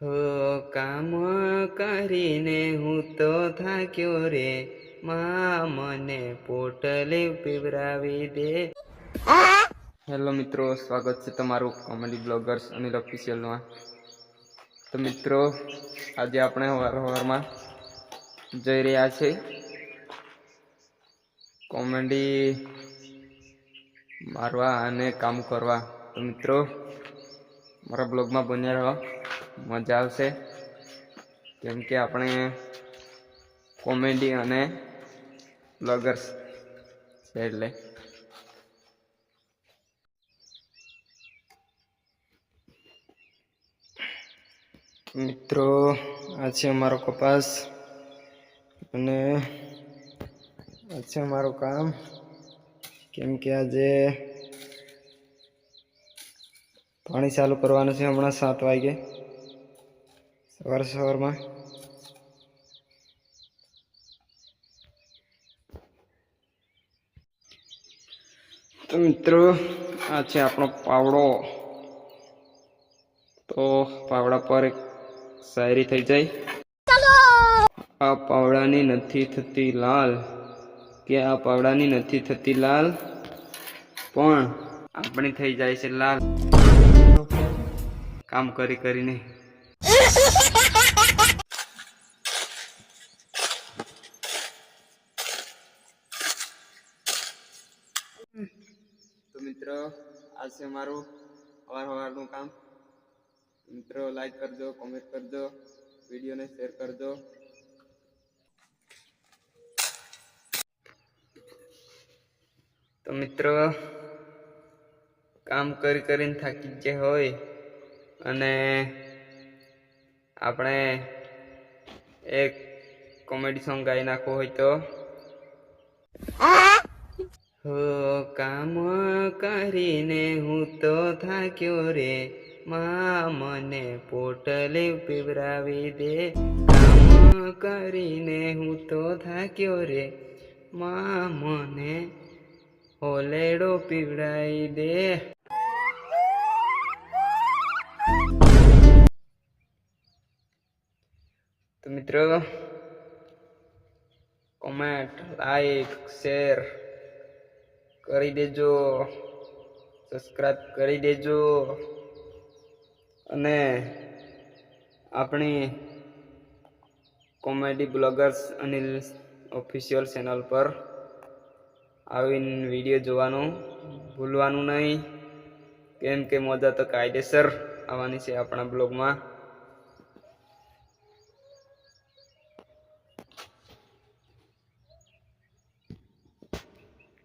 હો કામ કરીને હું તો થાક્યો રે, માં મને પોટલે પીવરાવી દે. હેલો મિત્રો, સ્વાગત છે તમારું કોમેડી બ્લોગર્સ અનિલ ઓફિશિયલમાં. તો મિત્રો, આજે આપણે વારવારમાં જઈ રહ્યા છે કોમેડી મારવા અને કામ કરવા. તો મિત્રો, મારા બ્લોગમાં બન્યા રહો, મજા આવશે. કેમ કે આપણે કોમેડી અને બ્લોગર્સ છે એટલે. મિત્રો, આ છે અમારો કપાસ અને આ છે અમારું કામ. કેમ કે આજે પાણી ચાલુ કરવાનું છે હમણાં 7 વાગે સવારમાં. તો મિત્રો, આ છે આપણો પાવડો. તો પાવડા પર એક શાયરી થઈ જાય. આ પાવડાની નથી થતી લાલ, કે આ પાવડાની નથી થતી લાલ, પણ આપણી થઈ જાય છે લાલ કામ કરી કરીને. તો મિત્રો, આ છે મારું સવારનું કામ. મિત્રો, લાઈક કરજો, કોમેન્ટ કરજો, વિડીયોને શેર કરજો. તો મિત્રો, કામ કરીને થાકી જ હોય અને આપણે એક કોમેડી સોંગ ગાઈ નાખવું હોય તો, હો કામ કરીને હું તો થાક્યો રે, માં મને પોટલે પીવરાવી દે. કામ કરીને હું તો થાક્યો રે, માં મને હોલેડો પીવડાવી દે. તો મિત્રો, કોમેન્ટ, લાઈક, શેર કરી દેજો, સબસ્ક્રાઇબ કરી દેજો અને આપણી comedy bloggers Anil official channel પર આવીને વિડીયો જોવાનું ભૂલવાનું નહીં. કેમ કે મજા તો કાયદેસર આવવાની છે આપણા બ્લોગમાં.